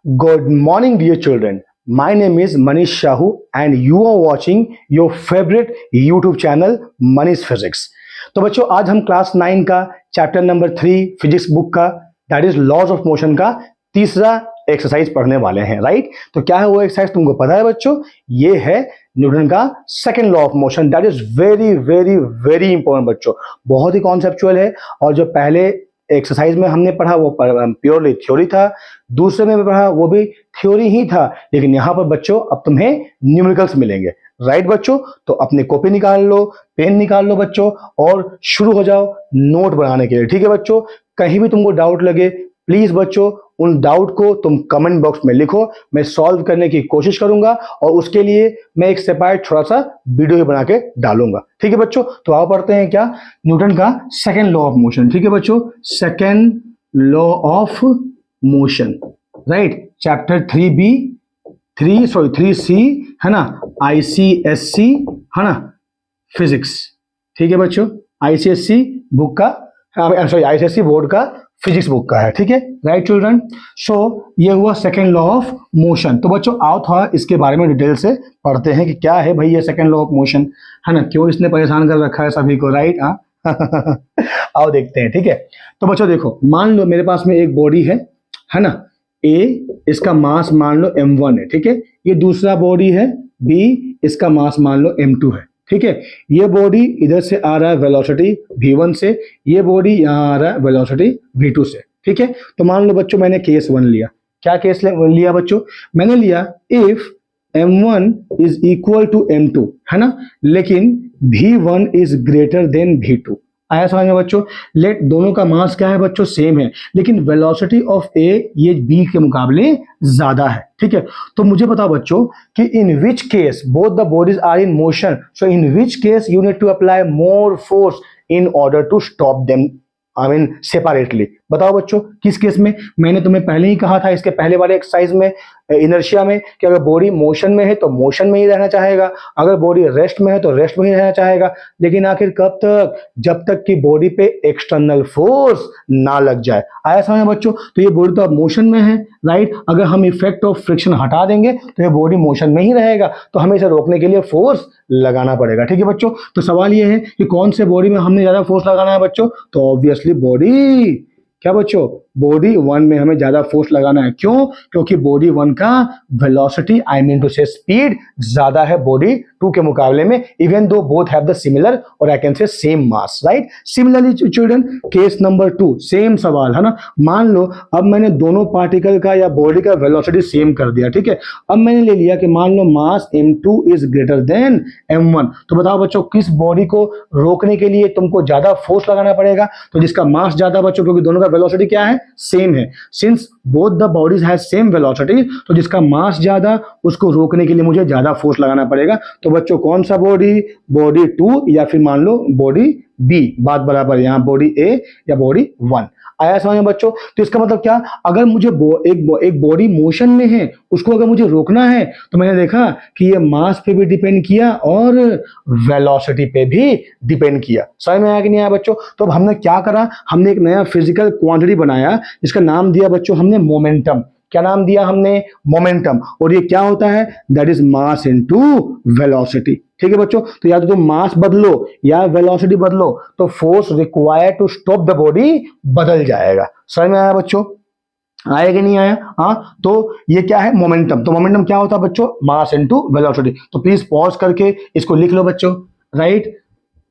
Good morning, dear children. My name is Manish Shahu, and you are watching your favorite YouTube channel, Manish Physics. तो बच्चों, आज हम class 9 का chapter number 3 physics book का that is laws of motion का तीसरा exercise पढ़ने वाले हैं, राइट? तो क्या है वो एक्सरसाइज, तुमको पता है बच्चों? ये है न्यूटन का second law of motion. That is very very very important बच्चों, बहुत ही कॉन्सेप्चुअल है। और जो पहले एक्सरसाइज में हमने पढ़ा वो प्योरली थ्योरी था, दूसरे में पढ़ा वो भी थ्योरी ही था, लेकिन यहाँ पर बच्चों अब तुम्हें न्यूमेरिकल्स मिलेंगे, राइट बच्चों? तो अपने कॉपी निकाल लो, पेन निकाल लो बच्चों, और शुरू हो जाओ नोट बनाने के लिए, ठीक है बच्चों? कहीं भी तुमको डाउट लगे प्लीज बच्चों उन डाउट को तुम कमेंट बॉक्स में लिखो, मैं सॉल्व करने की कोशिश करूंगा, और उसके लिए मैं एक सेपरेट थोड़ा सा वीडियो बना के डालूंगा, ठीक है बच्चों? तो आओ पढ़ते हैं क्या, न्यूटन का सेकंड लॉ ऑफ मोशन, ठीक है बच्चों? Second law of motion, right? Chapter 3C है ना, ICSC है ना, फिजिक्स, ठीक है बच्चों? ICSC बुक का, ICSC बोर्ड का फिजिक्स बुक का है, ठीक है, राइट चिल्ड्रन? सो ये हुआ सेकेंड लॉ ऑफ मोशन। तो बच्चों आओ थोड़ा इसके बारे में डिटेल से पढ़ते हैं कि क्या है भाई ये सेकेंड लॉ ऑफ मोशन, है ना? क्यों इसने परेशान कर रखा है सभी को, राइट? हाँ आओ देखते हैं, ठीक है? तो बच्चों देखो, मान लो मेरे पास में एक बॉडी है ना, A, इसका मास मान लो m1 है, ठीक है? ये दूसरा बॉडी है B, इसका मास मान लो m2 है, ठीक है? ये बॉडी इधर से आ रहा है वेलोसिटी v1 से, ये बॉडी यहाँ आ रहा है वेलोसिटी v2 से, ठीक है? तो मान लो बच्चों मैंने केस 1 लिया। क्या केस लिया बच्चों? मैंने लिया if m1 is equal to m2, है ना, लेकिन v1 is greater than v2। आया समझ में बच्चों? लेट दोनों का मास क्या है बच्चों? सेम है, लेकिन वेलोसिटी ऑफ ए ये बी के मुकाबले ज्यादा है, ठीक है? तो मुझे बताओ बच्चों कि in which case both the bodies are in motion, so in which case you need to apply more force in order to stop them, I mean separately. बताओ बच्चों किस केस में? मैंने तुम्हें पहले ही कहा था इसके पहले वाले एक्सरसाइज में, इनर्शिया में, कि अगर बॉडी मोशन में है तो मोशन में ही रहना चाहेगा, अगर बॉडी रेस्ट में है तो रेस्ट में ही रहना चाहेगा, लेकिन आखिर कब तक? जब तक कि बॉडी पे एक्सटर्नल फोर्स ना लग जाए। आया समझ बच्चों? तो ये बॉडी तो अब मोशन में है, राइट? अगर हम इफेक्ट ऑफ फ्रिक्शन हटा देंगे तो ये बॉडी मोशन में ही रहेगा, तो हमें इसे रोकने के लिए फोर्स लगाना पड़ेगा, ठीक है बच्चों? तो सवाल ये है कि कौन से बॉडी में हमने ज्यादा फोर्स लगाना है बच्चों? तो ऑब्वियसली बॉडी, क्या बच्चों? बॉडी 1 में हमें ज्यादा फोर्स लगाना है। क्यों? क्योंकि बॉडी 1 का velocity, I mean to say speed, ज्यादा है बॉडी 2 के मुकाबले में, even though both have the similar और आई कैन से same mass, right? Similarly children, case number 2 same सवाल, है ना? मान लो अब मैंने दोनों पार्टिकल का या बॉडी का वेलोसिटी सेम कर दिया, ठीक है? अब मैंने ले लिया कि मान लो मास m2 is greater than m1। तो बताओ बच्चों किस बॉडी को रोकने के लिए तुमको ज्यादा फोर्स लगाना पड़ेगा? तो जिसका मास ज्यादा बच्चों, क्योंकि दोनों का वेलोसिटी क्या है? सेम है। Since both the bodies have same velocity, तो जिसका मास ज्यादा उसको रोकने के लिए मुझे ज्यादा फोर्स लगाना पड़ेगा। तो बच्चों कौन सा बॉडी? बॉडी 2 या फिर मान लो बॉडी B, बात बराबर, यहाँ बॉडी A या बॉडी 1। आया समझ में बच्चों? तो इसका मतलब क्या? अगर मुझे एक बॉडी मोशन में है, उसको अगर मुझे रोकना है, तो मैंने देखा कि ये मास पे भी डिपेंड किया और वेलोसिटी पे भी डिपेंड किया। समझ में आया कि नहीं आया बच्चों? तो अब हमने क्या करा? हमने एक नया फिजिकल क्वांटिटी बनाया, जिसका नाम दिया बच्चों हमने मोमेंटम। क्या नाम दिया हमने? मोमेंटम। और ये क्या होता है? That is mass into velocity, ठीक है बच्चों? तो या तो तुम मास बदलो या वेलोसिटी बदलो, तो force required to stop the body बदल जाएगा। समझ में आया बच्चों? आया कि नहीं आया? हाँ, तो ये क्या है? मोमेंटम। तो मोमेंटम क्या होता है बच्चों? Mass into velocity. तो प्लीज पॉज करके इसको लिख लो बच्चों, राइट?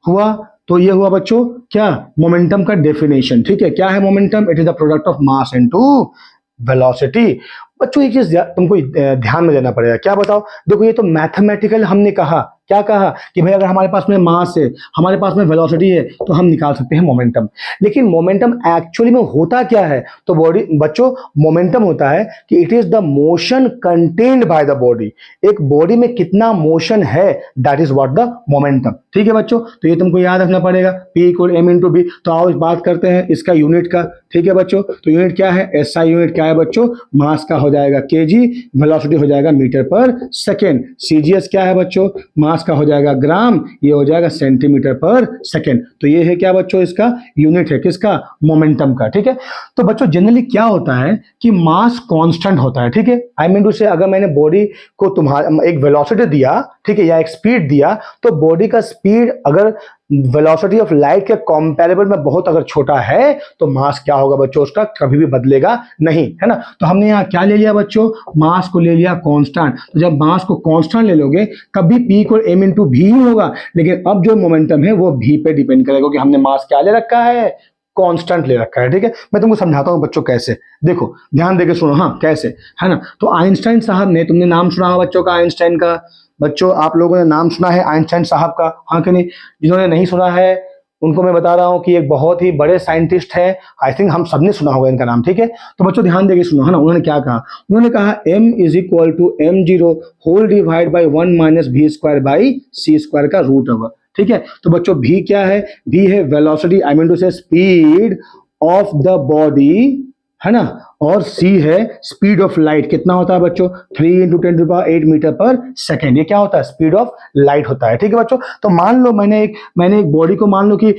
हुआ? तो ये हुआ बच्चों क्या? मोमेंटम का डेफिनेशन, ठीक है? क्या है momentum? It is the product of mass into velocity. बच्चों एक चीज तुमको ध्यान में देना पड़ेगा। क्या बताओ? देखो ये तो मैथमेटिकल हमने कहा, क्या कहा कि भाई अगर हमारे पास में मास है, हमारे पास में वेलोसिटी है, तो हम निकाल सकते हैं मोमेंटम। लेकिन मोमेंटम एक्चुअली में होता क्या है? तो बॉडी बच्चों, मोमेंटम होता है कि it is the motion contained by the body. एक बॉडी में कितना मोशन है, that is what the momentum, ठीक है बच्चों? तो ये तुमको याद रखना पड़ेगा, P = m × B। तो आओ बात करते हैं इसका यूनिट का, ठीक है बच्चों, तो यूनिट क्या है, एसआई यूनिट क्या है बच्चों, मास का हो जाएगा केजी, वेलोसिटी हो जाएगा मीटर पर सेकेंड। सीजीएस क्या है बच्चों, मास का हो जाएगा ग्राम, ये हो जाएगा सेंटीमीटर पर सेकेंड। तो ये है क्या बच्चों, इसका यूनिट है किसका, मोमेंटम का। ठीक है, तो बच्चों जनरली क्या होता है कि मास कांस्टेंट होता है। ठीक है, आई मीन टू से अगर मैंने बॉडी को तुम्हारा एक वेलोसिटी दिया, ठीक है, या एक स्पीड दिया, तो बॉडी का स्पीड अगर वेलोसिटी ऑफ लाइट के कंपैरेबल में बहुत अगर छोटा है तो मास क्या होगा बच्चों, उसका कभी भी बदलेगा नहीं, है ना। तो हमने यहाँ क्या ले लिया बच्चों, मास को ले लिया कांस्टेंट। तो जब मास को कांस्टेंट ले लोगे कभी P इक्वल m इंटू भी ही होगा, लेकिन अब जो मोमेंटम है वो V पे डिपेंड करेगा कि हमने मास क्या ले रखा है, कांस्टेंट ले रखा है। ठीक है, मैं तुमको समझाता हूँ बच्चों कैसे, देखो ध्यान देके सुनो, हाँ कैसे, है ना। तो आइंस्टाइन साहब ने, तुमने नाम सुना होगा बच्चों का आइंस्टाइन का, बच्चों आप लोगों ने नाम सुना है आइंस्टाइन साहब का, हाँ कि नहीं। जिन्होंने नहीं सुना है उनको मैं बता रहा हूँ कि एक बहुत ही बड़े साइंटिस्ट हैं, आई थिंक हम सबने सुना होगा इनका नाम। ठीक है, तो बच्चों ध्यान देके सुनो, है ना। उन्होंने क्या कहा, उन्होंने कहा m is equal to m0 whole divide by 1 minus v square by c square का रूट ओवर। ठीक है, तो बच्चों v क्या है, v है velocity, I mean to say speed of the body, है ना, और c है स्पीड ऑफ लाइट। कितना होता है बच्चों, 3 इंटू 10⁸ मीटर पर सेकेंड। ये क्या होता है, स्पीड ऑफ लाइट होता है। ठीक है बच्चों, तो मान लो मैंने एक बॉडी को, मान लो कि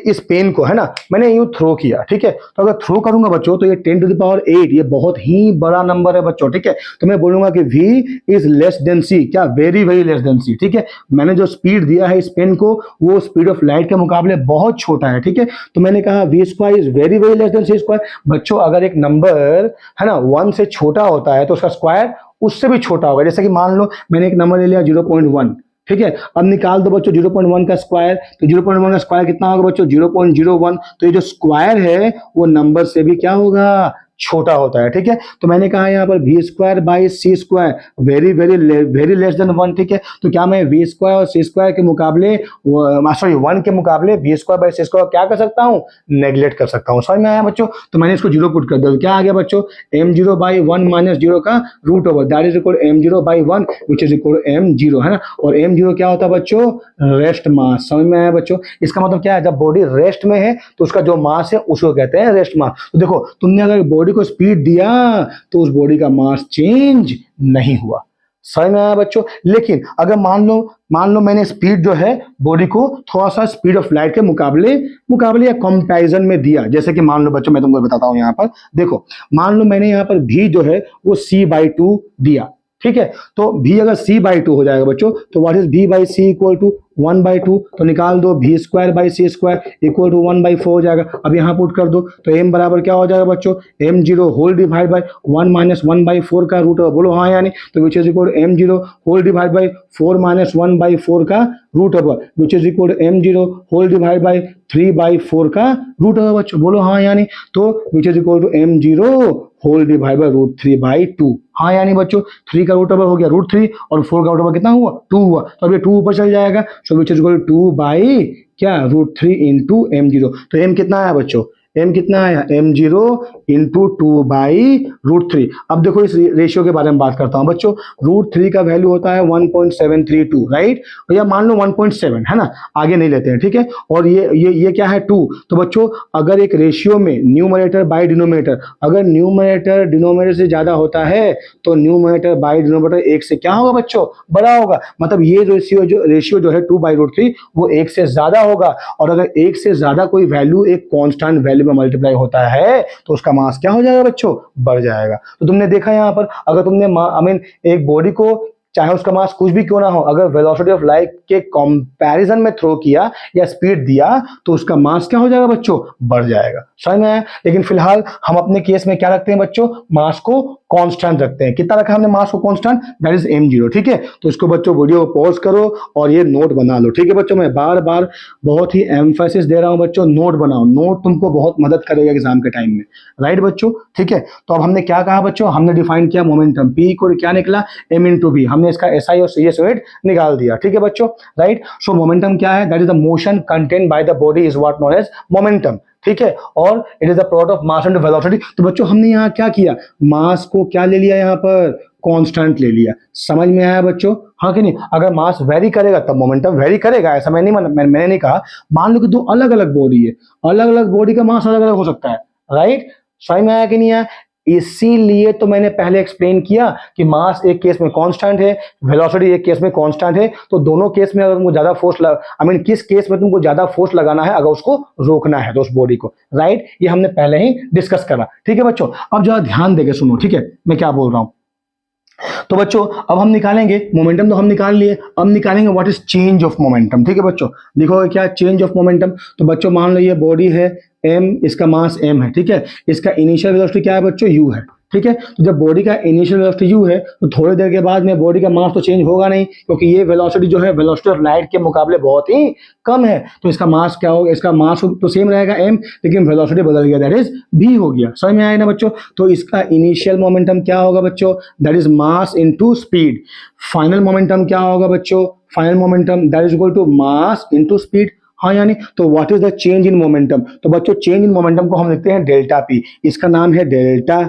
इस पेन को, है ना, मैंने यूं थ्रो किया। ठीक है, तो अगर थ्रो करूंगा बच्चों तो ये 10⁸, ये बहुत ही बड़ा नंबर है बच्चों। ठीक है, तो मैं बोलूंगा कि v is less than c, क्या, very very less then c। ठीक है, मैंने जो स्पीड दिया है इस पेन को वो स्पीड ऑफ लाइट के मुकाबले बहुत छोटा है। ठीक है, तो मैंने कहा v square is very very less then c square. बच्चों अगर एक नंबर, है ना, 1 से छोटा होता है तो उसका स्क्वायर उससे भी छोटा होगा। जैसे कि मान लो मैंने एक नंबर ले लिया 0.1, ठीक है, अब निकाल दो बच्चों 0.1 का स्क्वायर, तो 0.1 का स्क्वायर कितना होगा बच्चों, 0.01। तो ये जो स्क्वायर है वो नंबर से भी क्या होगा, छोटा होता है। ठीक है, तो मैंने कहा यहाँ पर v square by C square very very very less than 1। ठीक है, तो क्या मैं v स्क्वायर और सी स्क्वायर के मुकाबले, सॉरी 1 के मुकाबले v square by C square क्या कर समझता हूँ, नेग्लेक्ट कर सकता हूँ। समझ में आया बच्चों, तो मैंने इसको 0 पुट कर दिया, तो क्या आ गया बच्चों, m0 बाई 1 माइनस 0 का root over, that is equal m0 by 1 which is equal m0, है ना। और m0 क्या होता है बच्चों, रेस्ट मास। समझ में आया बच्चों, इसका मतलब क्या है, जब बॉडी रेस्ट में है तो उसका जो मास है उसको कहते हैं रेस्ट मास। तो देखो तुमने अगर बॉडी को स्पीड दिया तो उस बॉडी का मास चेंज नहीं हुआ। समझ में आया बच्चों। लेकिन अगर मान लो मैंने स्पीड जो है बॉडी को थोड़ा सा स्पीड ऑफ लाइट के मुकाबले या कंपैरिजन में दिया, जैसे कि मान लो बच्चों मैं तुमको बताता हूं, यहां पर देखो, मान लो मैंने यहां पर v जो है वो c/2 दिया। ठीक है, तो v अगर c/2 हो जाएगा बच्चों, तो what is v by C equal to 1/2। तो निकाल दो v square by C square equal to 1/4 हो जाएगा। अब यहाँ पुट कर दो तो m बराबर क्या हो जाएगा बच्चों, m0 whole divide by 1 minus 1/4 का रूट ओवर। बोलो हाँ यानी, तो which is equal m0 whole divide by 4 minus 1/4 का root over which is equal m0 whole divide by 3/4 का रूट ओवर बच्चों। बोलो हाँ यानी, तो which is equal to m0 whole divide by √3/2। हाँ यानी बच्चों 3 का रूट ओवर हो गया √3 और 4 का रूट ओवर कितना हुआ, 2 हुआ। तो अब ये 2 ऊपर चल जाएगा, सो विच इज इक्वल 2 बाई क्या, √3 इंटू m0। तो m कितना आया बच्चों, m कितना आया, m0 इंटू 2 बाई √3। अब देखो इस रेशियो के बारे में बात करता हूं बच्चों। √3 का वैल्यू होता है 1.732, राइट, या मान लो 1.7, है ना, आगे नहीं लेते हैं। ठीक है, और ये क्या है 2। तो बच्चों अगर एक रेशियो में न्यूमरेटर बाई डिनोमिनेटर, अगर न्यूमरेटर डिनोमिनेटर से ज्यादा होता है तो न्यूमरेटर बाई डिनोमिनेटर 1 से क्या होगा बच्चों, बड़ा होगा। मतलब ये रेशियो जो है 2/√3 वो 1 से ज्यादा होगा। और अगर 1 से ज्यादा कोई वैल्यू एक कांस्टेंट वैल्यू में मल्टीप्लाई होता है तो उसका मास क्या हो जाएगा बच्चों, बढ़ जाएगा। तो तुमने देखा यहाँ पर, अगर तुमने एक बॉडी को चाहे उसका मास कुछ भी क्यों ना हो, अगर वेलोसिटी ऑफ लाइट के कंपैरिजन में थ्रो किया या स्पीड दिया तो उसका मास क्या हो जाएगा बच्चों, बढ़ जाएगा। समझ में आया। लेकिन फिलहाल हम अपने केस में क्या रखते हैं बच्चों, मास को कांस्टेंट रखते हैं। कितना रखा हमने मास को कांस्टेंट, दैट इज m0। ठीक है, तो इसको बच्चों वीडियो को पॉज करो और ये नोट बना लो। ठीक है बच्चों, मैं बार बार बहुत ही एम्फेसिस दे रहा हूं बच्चों, नोट बनाओ, नोट तुमको बहुत मदद करेगा एग्जाम के टाइम में, राइट बच्चों। ठीक है, तो अब हमने क्या कहा बच्चों, हमने डिफाइन किया मोमेंटम, p को क्या निकला, m इंटू v, हमने इसका SI और CS यूनिट निकाल दिया। ठीक है बच्चों, राइट। सो मोमेंटम क्या है, that is the motion contained by the body is what known as momentum. ठीक है, और it is the product of mass and velocity. तो बच्चों हमने यहाँ क्या किया, मास को क्या ले लिया यहाँ पर कांस्टेंट ले लिया। समझ में आया बच्चों? हाँ कि नहीं? अगर मास वेरी करेगा तब मोमेंटम वेरी करेगा, ऐसा मैंने नहीं कहा। मान लो कि दो अलग अलग बॉडी है, अलग अलग बॉडी का मास अलग अलग हो सकता है, राइट? समझ में आया कि नहीं आया? इसीलिए तो मैंने पहले एक्सप्लेन किया कि मास एक केस में कांस्टेंट है, वेलोसिटी एक केस में कांस्टेंट है। तो दोनों केस में अगर तुमको ज्यादा फोर्स किस केस में तुमको ज्यादा फोर्स लगाना है अगर उसको रोकना है तो उस बॉडी को, राइट? ये हमने पहले ही डिस्कस करा। ठीक है बच्चों, अब जरा ध्यान देके सुनो, ठीक है मैं क्या बोल रहा हूं। तो बच्चों अब हम निकालेंगे मोमेंटम, तो हम निकाल लिए, अब निकालेंगे what is change of momentum. ठीक है बच्चों, देखो क्या चेंज ऑफ मोमेंटम। तो बच्चों मान लो ये बॉडी है m, इसका मास m है, ठीक है। इसका इनिशियल वेलोसिटी क्या है बच्चों? u है, ठीक है। तो जब बॉडी का इनिशियल वेलोसिटी u है तो थोड़ी देर के बाद में बॉडी का मास तो चेंज होगा नहीं, क्योंकि ये वेलोसिटी जो है वेलोसिटी ऑफ लाइट के मुकाबले बहुत ही कम है। तो इसका मास क्या होगा? इसका मास तो सेम रहेगा m, लेकिन वेलोसिटी बदल गया, दैट इज v हो गया। समझ में आया ना बच्चों? तो इसका इनिशियल मोमेंटम क्या होगा बच्चों? That is mass into speed. Final momentum क्या होगा बच्चों? Final momentum that is equal to mass into speed. हाँ यानी तो what is the change in momentum? तो बच्चों चेंज इन मोमेंटम को हम लिखते हैं डेल्टा पी, इसका नाम है डेल्टा।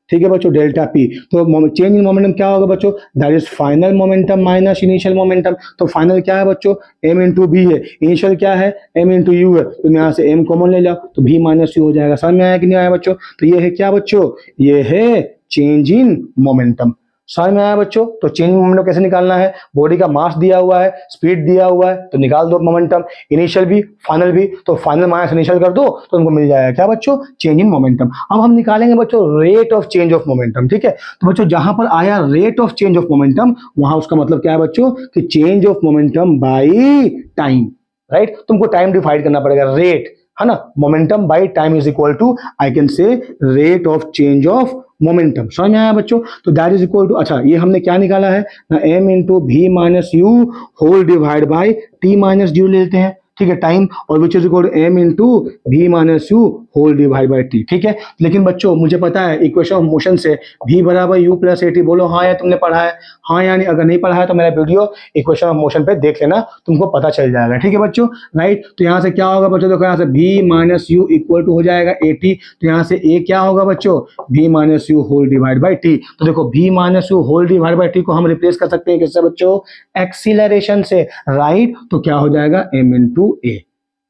ठीक है बच्चों, डेल्टा पी। तो चेंज इन मोमेंटम क्या होगा बच्चों? That is final momentum minus initial momentum. तो फाइनल क्या है बच्चों? m इंटू बी है, इनिशियल क्या है? m इंटू यू है। तो यहाँ से m कॉमन ले लो तो v माइनस यू हो जाएगा। समझ में आया कि नहीं आया बच्चों? तो ये है क्या बच्चों? ये है चेंज इन मोमेंटम। समझ में आया बच्चों? तो चेंज मोमेंटम कैसे निकालना है? बॉडी का मास दिया हुआ है, स्पीड दिया हुआ है, तो निकाल दो मोमेंटम, इनिशियल भी फाइनल भी। तो फाइनल माइनस इनिशियल कर दो तो तुमको मिल जाएगा क्या बच्चों? Change in momentum. अब हम निकालेंगे बच्चों rate of change of momentum. ठीक है, तो बच्चों जहां पर आया rate of change of momentum, वहां उसका मतलब क्या है बच्चों? कि change of momentum by time, right? तुमको टाइम डिवाइड करना पड़ेगा, रेट है ना, momentum by time is equal to I can say rate of change of momentum. समझ में आया बच्चों? तो दैट इज इक्वल टू, अच्छा ये हमने क्या निकाला है ना, m into v minus you whole divide by t minus d लेते हैं, ठीक है, टाइम, और which is equal to m into v minus you whole divide by t. ठीक है, लेकिन बच्चों मुझे पता है इक्वेशन ऑफ मोशन से v बराबर u प्लस ए टी। बोलो हाँ या तुमने पढ़ा है? हाँ या नहीं? अगर नहीं पढ़ा है तो मेरा वीडियो इक्वेशन ऑफ मोशन पे देख लेना, तुमको पता चल जाएगा। ठीक है बच्चों, राइट? तो यहाँ से क्या होगा बच्चों? देखो यहाँ से v minus u equal to हो जाएगा ए टी। तो यहाँ से a क्या होगा बच्चों? v minus you whole divide by t. तो देखो v minus you whole divide by t को हम रिप्लेस कर सकते हैं किससे बच्चों? एक्सीलरेशन से, राइट? तो क्या हो जाएगा? m इंटू ए,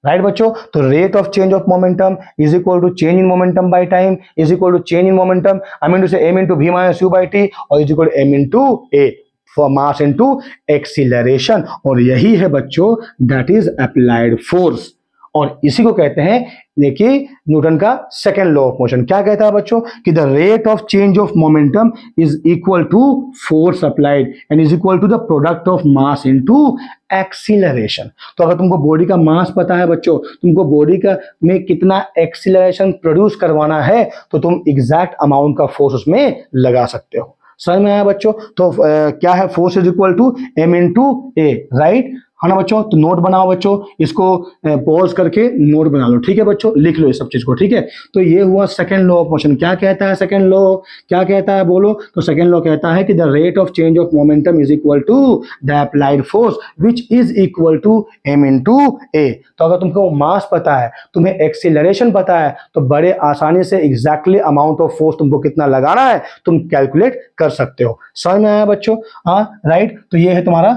राइट बच्चों? तो rate of change of momentum is equal to change in momentum by time is equal to change in momentum, I mean to say m into v minus u by t, और is equal to m into a for mass into acceleration. और यही है बच्चों that is applied force, और इसी को कहते हैं देखिए न्यूटन का सेकंड लॉ ऑफ मोशन। क्या कहता है बच्चों? कि the rate of change of momentum is equal to force applied and is equal to the product of mass into acceleration. तो अगर तुमको बॉडी का मास पता है बच्चों, तुमको बॉडी का में कितना एक्सीलरेशन प्रोड्यूस करवाना है, तो तुम एग्जैक्ट अमाउंट का फोर्स उसमें लगा सकते हो। समझ में आया बच्चों? तो क्या है? Force is equal to m into a, right है ना बच्चों? तो नोट बनाओ बच्चों, इसको पॉज करके नोट बना लो, ठीक है बच्चों? लिख लो इस सब चीज को, ठीक है? तो ये हुआ सेकंड लॉ ऑफ मोशन। क्या कहता है सेकंड लॉ? क्या कहता है बोलो? तो सेकंड लॉ कहता है कि the rate of change of momentum is equal to the applied force which is equal to m into a. तो अगर तुमको मास पता है, तुम्हें एक्सीलरेशन पता है, तो बड़े आसानी से एग्जैक्टली अमाउंट ऑफ फोर्स तुमको कितना लगाना है तुम कैलकुलेट कर सकते हो। समझ में आया बच्चों? हाँ, राइट? तो ये है तुम्हारा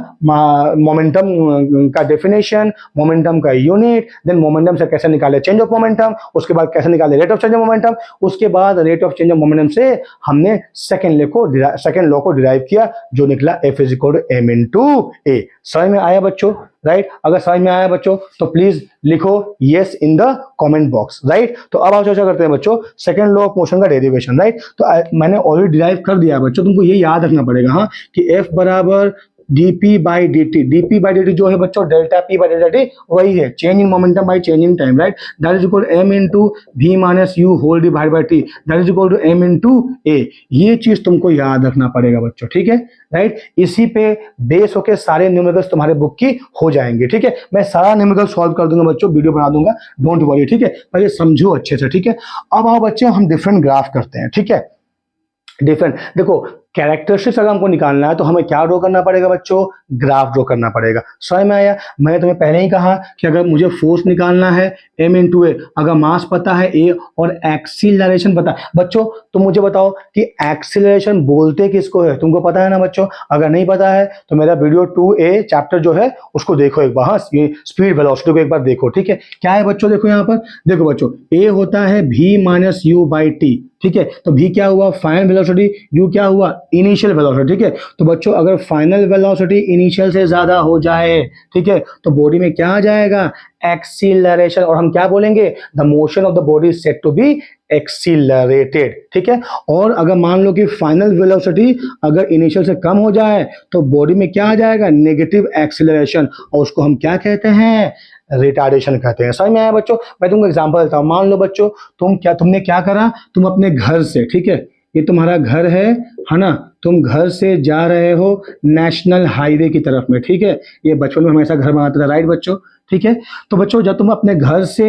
मोमेंटम का डेफिनेशन, मोमेंटम का यूनिट, देन मोमेंटम से कैसे निकाले चेंज ऑफ मोमेंटम, उसके बाद कैसे निकाले rate of change of momentum, उसके बाद rate of change of momentum से हमने सेकंड लॉ को डिराइव किया जो निकला F is equal to m into a. समझ में आया बच्चों? राइट? अगर समझ में आया बच्चों तो प्लीज लिखो yes in the comment box, right? तो अब आप चर्चा करते हैं बच्चों सेकंड लॉ ऑफ मोशन का डेरिवेशन, राइट? तो मैंने ऑलरेडी डिराइव कर दिया है बच्चों, तुमको ये याद रखना पड़ेगा हाँ कि F बराबर dp बाई dt जो है बच्चों delta p by delta t, वही है change in momentum by change in time, right? That is equal m into v minus you whole divide by t, that is equal to m into a। ये चीज तुमको याद रखना पड़ेगा बच्चों, ठीक है? राइट? इसी पे बेस होके सारे न्यूमेरिकल्स तुम्हारे बुक की हो जाएंगे, ठीक है? मैं सारा न्यूमेरिकल सॉल्व कर दूंगा बच्चों, वीडियो बना दूंगा, डोंट वरी, ठीक है? पहले समझो अच्छे से, ठीक है? अब आओ बच्चे हम डिफरेंट ग्राफ करते हैं, ठीक है? डिफरेंट, देखो कैरेक्टरिस्टिक्स अगर हमको निकालना है तो हमें क्या ड्रॉ करना पड़ेगा बच्चों, ग्राफ ड्रॉ करना पड़ेगा। समझ में आया? मैंने तुम्हें पहले ही कहा कि अगर मुझे फोर्स निकालना है m इंटू ए, अगर मास पता है a और एक्सीलरेशन पता है, बच्चों तुम मुझे बताओ कि एक्सीलरेशन बोलते किसको है, तुमको पता है ना बच्चों? अगर नहीं पता है तो मेरा वीडियो 2a चैप्टर जो है उसको देखो एक बार, हाँ ये स्पीड वेलोसिटी को एक बार देखो, ठीक है? क्या है बच्चों, देखो यहाँ पर, देखो बच्चों a होता है v minus u by t, ठीक है? तो v क्या हुआ, फाइनल वेलोसिटी, u क्या हुआ, इनिशियल वेलोसिटी, ठीक है? तो बच्चों अगर फाइनल वेलोसिटी इनिशियल से ज्यादा हो जाए, ठीक है, तो बॉडी में क्या आ जाएगा, एक्सीलरेशन, और हम क्या बोलेंगे, the motion of the body is said to be accelerated, ठीक है? और अगर मान लो कि फाइनल वेलोसिटी अगर इनिशियल से कम हो जाए तो बॉडी में क्या आ जाएगा, नेगेटिव एक्सीलरेशन, और उसको हम क्या कहते हैं, रिटार्डेशन कहते हैं। समझ में आया बच्चों? मैं तुमको एग्जांपल देता हूं। मान लो बच्चों तुमने क्या करा, तुम अपने घर से, ठीक है, ये तुम्हारा घर है ना, तुम घर से जा रहे हो नेशनल हाईवे की तरफ में, ठीक है? ये बचपन में हमेशा घर बनाते थे, राइट बच्चों? ठीक है, तो बच्चों जब तुम अपने घर से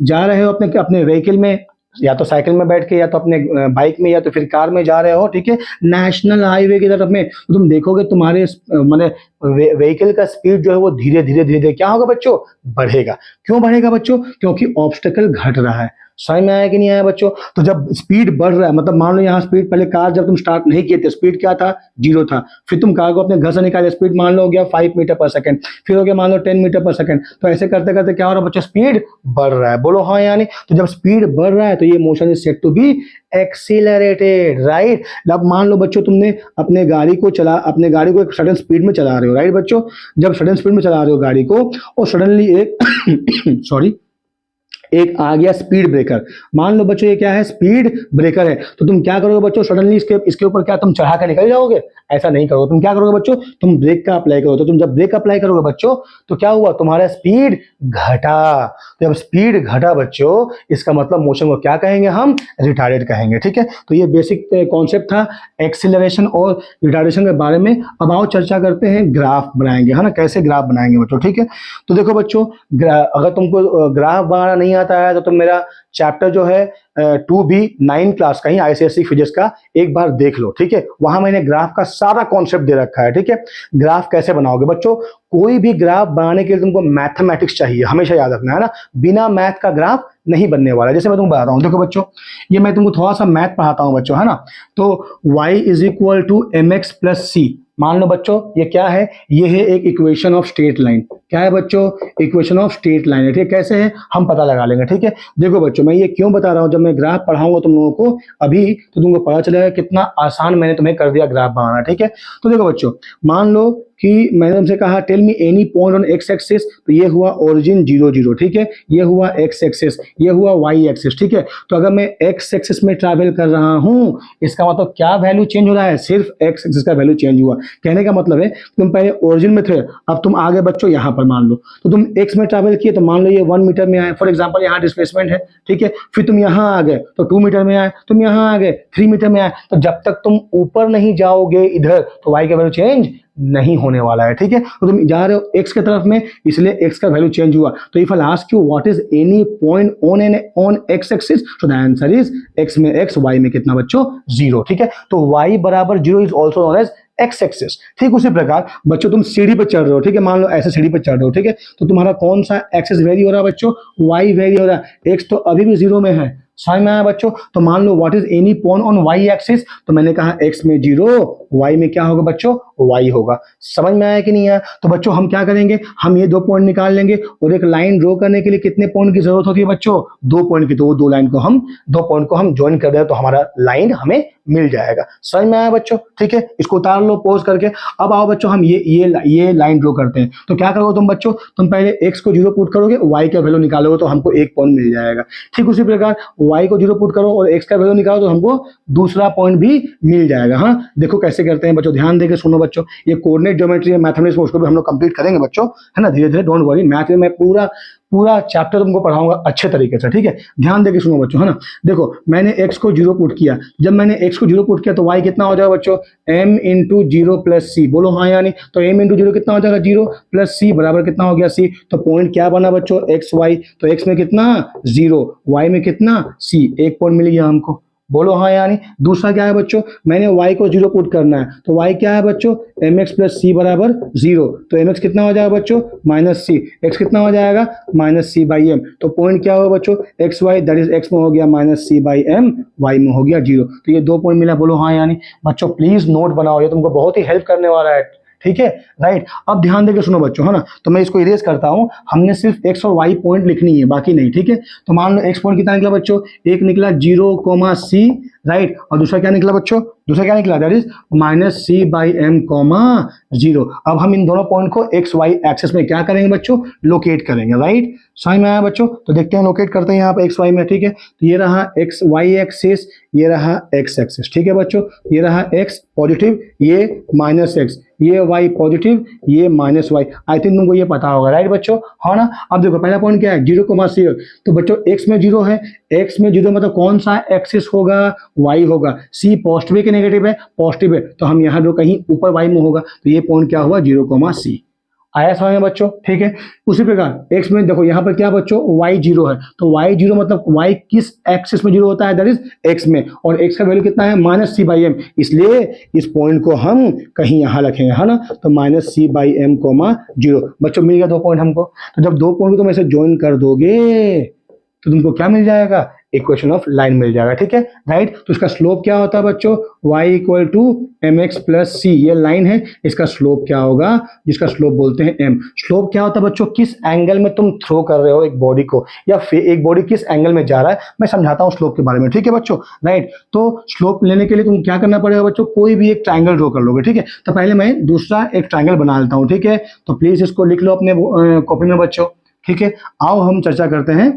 जा रहे हो अपने अपने व्हीकल में, या तो साइकिल में बैठ के, या तो अपने बाइक में, या तो फिर कार में जा रहे हो, ठीक है, नेशनल हाईवे की तरफ में, तो तुम देखोगे तुम्हारे माने व्हीकल का स्पीड जो है वो धीरे धीरे धीरे धीरे क्या होगा बच्चों, बढ़ेगा। क्यों बढ़ेगा बच्चों? क्योंकि ऑब्स्टेकल घट रहा है। समझ में आया कि नहीं आया बच्चों? तो जब स्पीड बढ़ रहा है, मतलब मान लो यहाँ स्पीड, पहले कार जब तुम स्टार्ट नहीं किए थे स्पीड क्या था, 0 था, फिर तुम कार को अपने घर से निकाले, स्पीड मान लो हो गया 5 मीटर पर सेकंड, फिर हो गया मान लो 10 मीटर पर सेकंड, तो ऐसे करते करते क्या हो रहा है बच्चों, स्पीड बढ़ रहा है। बोलो हाँ या नहीं? तो जब स्पीड बढ़ रहा है तो ये motion is said to be accelerated, right? अब मान लो बच्चों तुमने अपने गाड़ी को एक सडन स्पीड में चला रहे हो, राइट बच्चों? जब सडन स्पीड में चला रहे हो गाड़ी को और सडनली एक सॉरी एक आ गया स्पीड ब्रेकर, मान लो बच्चों ये क्या है, स्पीड ब्रेकर है, तो तुम क्या करोगे बच्चों, सडनली इसके ऊपर क्या तुम चढ़ा कर निकल जाओगे? ऐसा नहीं करोगे। तुम क्या करोगे बच्चों, तुम ब्रेक का अप्लाई करोगे। तो तुम जब ब्रेक अप्लाई करोगे बच्चों तो क्या हुआ, तुम्हारा स्पीड घटा। तो जब स्पीड घटा बच्चों, इसका मतलब मोशन को क्या कहेंगे, हम रिटार्डेड कहेंगे, ठीक है? तो ये बेसिक कॉन्सेप्ट था एक्सीलरेशन और रिटार्डेशन के बारे में। अब आओ चर्चा करते हैं, ग्राफ बनाएंगे, है ना, कैसे ग्राफ बनाएंगे बच्चों, ठीक है? तो देखो बच्चों, अगर तुमको ग्राफ बनाना नहीं आता है तो तुम मेरा चैप्टर जो है 2B 9 क्लास का ही ICSE फिजिक्स का एक बार देख लो, ठीक है? वहां मैंने ग्राफ का सारा कॉन्सेप्ट दे रखा है, ठीक है? ग्राफ कैसे बनाओगे बच्चों, कोई भी ग्राफ बनाने के लिए तुमको मैथमेटिक्स चाहिए, हमेशा याद रखना, है ना? बिना मैथ का ग्राफ नहीं बनने वाला। जैसे मैं तुमको बताता हूँ, देखो बच्चों ये मैं तुमको थोड़ा सा मैथ पढ़ाता हूँ बच्चों, है ना? तो y is equal to mx plus c, मान लो बच्चों ये क्या है, ये है एक इक्वेशन ऑफ स्ट्रेट लाइन। क्या है बच्चों, इक्वेशन ऑफ स्ट्रेट लाइन है, ठीक है? कैसे है हम पता लगा लेंगे, ठीक है? देखो बच्चों मैं ये क्यों बता रहा हूँ, जब मैं ग्राफ पढ़ाऊंगा तुम लोगों को अभी तो तुमको पता चलेगा कितना आसान मैंने तुम्हें कर दिया ग्राफ बनाना, ठीक है? तो देखो बच्चों मान लो कि मैंने तुमसे कहा tell me any point on x axis, तो ये हुआ ओरिजिन 0 0, ठीक है? ये हुआ एक्स एक्सिस, ये हुआ वाई एक्सिस, ठीक है? तो अगर मैं एक्स एक्सिस में ट्रैवल कर रहा हूं, इसका मतलब क्या वैल्यू चेंज हो रहा है, सिर्फ एक्स एक्सिस का वैल्यू चेंज हुआ। कहने का मतलब है तुम पहले ओरिजिन में थे, अब तुम आगे बच्चों यहाँ पर मान लो, तो तुम एक्स में ट्रैवल किए तो मान लो ये 1 मीटर में आए, फॉर एग्जाम्पल यहाँ डिस्प्लेसमेंट है, ठीक है? फिर तुम यहाँ आ गए तो 2 मीटर में आए, तुम यहाँ आ गए 3 मीटर में आए, तो जब तक तुम ऊपर नहीं जाओगे इधर तो वाई का वैल्यू चेंज नहीं होने वाला है, ठीक है? तो तुम जा रहे हो एक्स की तरफ में, इसलिए एक्स का वैल्यू चेंज हुआ। तो if I ask you what is any point on x axis, so the answer is x में एक्स, वाई में कितना बच्चों 0, ठीक है? तो वाई बराबर 0 is also known as x axis. ठीक उसी प्रकार बच्चों तुम सीढ़ी पर चढ़ रहे हो, ठीक है? मान लो ऐसे सीढ़ी पर चढ़ रहे हो, ठीक है? तो तुम्हारा कौन सा एक्सिस वेरी हो रहा है बच्चों, वाई वेरी हो रहा है, एक्स तो अभी भी 0 में है। समझ में आया बच्चों? तो मान लो what is any point on y axis, तो मैंने कहा एक्स में 0, वाई में क्या होगा बच्चों, वाई होगा। समझ में आया कि नहीं आया? तो बच्चों हम क्या करेंगे, हम ये 2 पॉइंट निकाल लेंगे और एक लाइन ड्रॉ करने के लिए कितने पॉइंट की जरूरत होती है बच्चों, 2 पॉइंट की। तो वो 2 पॉइंट को हम ज्वाइन कर दें तो हमारा लाइन हमें मिल जाएगा। समझ में आया बच्चों? ठीक है, इसको उतार लो पॉज करके। अब आओ बच्चों हम ये लाइन ड्रॉ करते हैं। तो क्या करोगे तुम बच्चों, तुम पहले x को 0 पुट करोगे, y का वैल्यू निकालोगे तो हमको 1 पॉइंट मिल जाएगा। ठीक उसी प्रकार y को 0 पुट करो और x का वैल्यू निकालो तो हमको दूसरा पॉइंट भी मिल जाएगा। हाँ देखो कैसे करते हैं बच्चों, ध्यान देके सुनो बच्चों। ये कोऑर्डिनेट ज्योमेट्री है मैथमेटिक्स में, उसको भी हम लोग कंप्लीट करेंगे बच्चों, है ना, धीरे धीरे, डोंट वरी। मैथ में मैं पूरा चैप्टर तुमको पढ़ाऊंगा अच्छे तरीके से, ठीक है? ध्यान देके सुनो बच्चों, है ना। देखो मैंने x को 0 पुट किया, जब मैंने x को 0 पुट किया तो y कितना हो जाएगा बच्चों, m इंटू 0 प्लस सी। बोलो हाँ या नहीं? तो m इंटू 0 कितना हो जाएगा, 0 प्लस सी बराबर कितना हो गया c। तो पॉइंट क्या बना बच्चों, x y। तो x में कितना 0, y में कितना c, 1 पॉइंट मिल गया हमको। बोलो हाँ या नहीं। दूसरा क्या है बच्चों, मैंने y को 0 पुट करना है, तो y क्या है बच्चों, mx प्लस सी बराबर 0, तो mx कितना हो जाएगा बच्चों, माइनस सी, x कितना हो जाएगा, माइनस सी बाई एम। तो पॉइंट क्या होगा बच्चों, x y, that is x में हो गया minus c by m, y में हो गया 0। तो ये 2 पॉइंट मिला, बोलो हाँ या नहीं। बच्चों प्लीज नोट बनाओ, ये तुमको बहुत ही हेल्प करने वाला है, ठीक है, राइट। अब ध्यान देके सुनो बच्चों, है ना, तो मैं इसको इरेज करता हूं, हमने सिर्फ x और y पॉइंट लिखनी है, बाकी नहीं, ठीक है। तो मान लो x पॉइंट कितना निकला बच्चों, एक निकला 0, c, राइट, और दूसरा क्या निकला बच्चों, दूसरा क्या निकला, that is minus c by m, 0। अब हम इन दोनों पॉइंट को एक्स वाई एक्सिस में क्या करेंगे बच्चों, लोकेट करेंगे, राइट। समझ में आया बच्चों, तो देखते हैं लोकेट करते हैं यहाँ पे एक्स वाई में, ठीक है। तो ये रहा एक्स वाई एक्सिस, ये रहा एक्स एक्सिस, ठीक है बच्चों। ये रहा एक्स पॉजिटिव, ये माइनस एक्स, ये वाई पॉजिटिव, ये माइनस वाई। आई थिंक तुमको ये पता होगा, राइट बच्चों, हाँ ना। अब देखो पहला पॉइंट क्या है, 0, तो बच्चों एक्स में 0 है, एक्स में 0 मतलब कौन सा एक्सिस होगा, वाई होगा। सी पॉजिटिव है कि नेगेटिव है, पॉजिटिव है, तो हम यहाँ जो कहीं ऊपर वाई में होगा, तो ये पॉइंट क्या हुआ, 0, c। आया समझ में बच्चों, ठीक है। उसी प्रकार एक्स में देखो यहाँ पर क्या बच्चों, y 0 है, तो y 0 मतलब y किस एक्सिस में 0 होता है, दैट इज x में, और x का वैल्यू कितना है, माइनस सी बाई एम, इसलिए इस पॉइंट को हम कहीं यहाँ रखेंगे, है ना। तो माइनस सी बाई एम, 0। बच्चों मिल गया 2 पॉइंट हमको। तो जब 2 पॉइंट को तुम ऐसे ज्वाइन कर दोगे तो तुमको क्या मिल जाएगा, इक्वेशन ऑफ लाइन मिल जाएगा, ठीक है, राइट। तो इसका स्लोप क्या होता है बच्चों, y equal to m x plus c, ये लाइन है, इसका स्लोप क्या होगा, जिसका स्लोप बोलते हैं m। स्लोप क्या होता है बच्चों, किस एंगल में तुम थ्रो कर रहे हो एक बॉडी को, या एक बॉडी किस एंगल में जा रहा है, मैं समझाता हूँ स्लोप के बारे में, ठीक है बच्चों, राइट। तो स्लोप लेने के लिए तुम क्या करना पड़ेगा बच्चों, कोई भी एक ट्राइंगल ड्रॉ कर लोगे, ठीक है। तो पहले मैं दूसरा एक ट्राइंगल बना लेता हूँ, ठीक है। तो प्लीज इसको लिख लो अपने कॉपी में बच्चों, ठीक है। आओ हम चर्चा करते हैं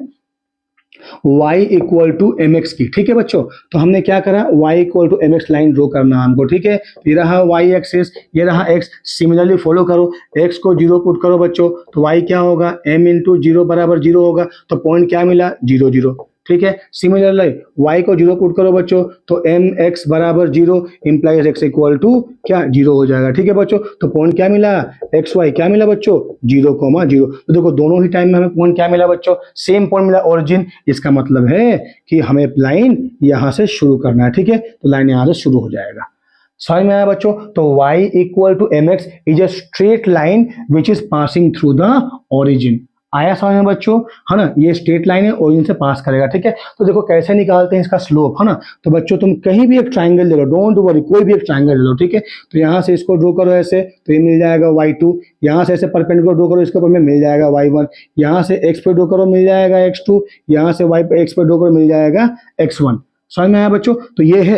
y equal to m x की, ठीक है बच्चों। तो हमने क्या करा, y equal to m x line draw करना हमको, ठीक है। ये रहा y एक्सिस, ये रहा x, सिमिलरली फॉलो करो, x को 0 पुट करो बच्चों, तो y क्या होगा, m इंटू 0 बराबर 0 होगा, तो पॉइंट क्या मिला, 0, 0, ठीक है। सिमिलरली y को 0 पुट करो बच्चों, तो एम एक्स बराबर 0 इंप्लाइज x इक्वल टू क्या, 0 हो जाएगा, ठीक है बच्चों। तो पॉइंट क्या मिला, एक्स वाई क्या मिला बच्चों, 0, 0। तो देखो दोनों ही टाइम में हमें पॉइंट क्या मिला बच्चों, सेम पॉइंट मिला, ओरिजिन। इसका मतलब है कि हमें लाइन यहां से शुरू करना है, ठीक है। तो लाइन यहां से शुरू हो जाएगा, समझ में आया बच्चों। तो y equal to m x is a straight line which is passing through the origin. आया समझ में बच्चों, है ना, ये स्ट्रेट लाइन है, ओरिजिन से पास करेगा, ठीक है। तो देखो कैसे निकालते हैं इसका स्लोप, है ना। तो बच्चों तुम कहीं भी एक ट्राइंगल ले लो, डोंट वरी, कोई भी एक ट्राइंगल ले लो, ठीक है। तो यहाँ से इसको ड्रॉ करो ऐसे, तो ये मिल जाएगा y2, यहाँ से ऐसे परपेंडिकुलर ड्रॉ करो, इसके ऊपर में मिल जाएगा y1, यहाँ से x पे ड्रॉ करो मिल जाएगा x2, यहाँ से y पे x पे ड्रॉ करो मिल जाएगा x1। समझ में आया बच्चों। तो ये है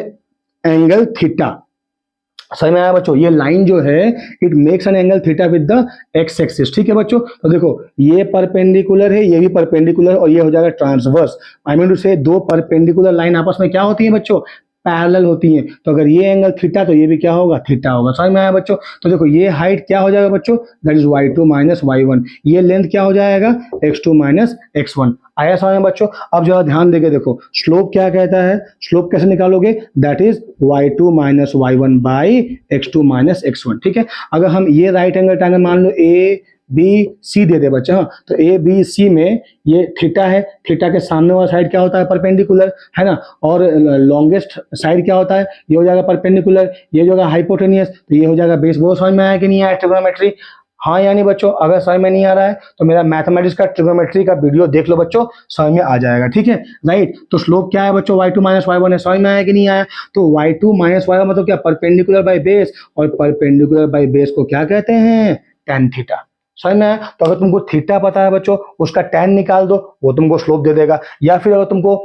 एंगल थीटा, समझ में आया बच्चों। ये लाइन जो है it makes an angle theta with the x axis, ठीक है बच्चों। तो देखो ये परपेंडिकुलर है, ये भी परपेंडिकुलर, और ये हो जाएगा ट्रांसवर्स। आई मीन टू से दो परपेंडिकुलर लाइन आपस में क्या होती है बच्चों, पैरेलल होती हैं। तो अगर ये एंगल थीटा, तो ये भी क्या होगा, थीटा होगा। समझ में आया बच्चों। तो देखो ये हाइट क्या हो जाएगा बच्चों, that is y2 minus y1, ये लेंथ क्या हो जाएगा, x2 माइनस x1। आया समझ में बच्चों। अब जरा ध्यान देके देखो स्लोप क्या कहता है, स्लोप कैसे निकालोगे, that is y2 minus y1 by x2 minus x1, ठीक है। अगर हम ये राइट एंगल ट्रायंगल मान लो ए बी सी दे दे बच्चे, हाँ, तो ए बी सी में ये थीटा है, थीटा के सामने वाला साइड क्या होता है, परपेंडिकुलर, है ना, और लॉन्गेस्ट साइड क्या होता है, ये हो जाएगा परपेंडिकुलर, ये जो होगा हाइपोटेनियस, तो ये हो जाएगा बेस। बहुत समझ में आया कि नहीं आया ट्रिग्नोमेट्री, हाँ यानी बच्चों। अगर समझ में नहीं आ रहा है तो मेरा मैथमेटिक्स का ट्रिग्नोमेट्री का वीडियो देख लो बच्चों, समझ में आ जाएगा, ठीक है, राइट। तो स्लोप क्या है बच्चों, y2 माइनस y1 है, समझ में आया कि नहीं आया। तो y2 माइनस y1 मतलब क्या, परपेंडिकुलर बाय बेस, और परपेंडिकुलर बाय बेस को क्या कहते हैं, tan थीटा। समझ में आया। तो अगर तुमको थीटा पता है बच्चों, उसका tan निकाल दो, वो तुमको स्लोप दे देगा। या फिर अगर तुमको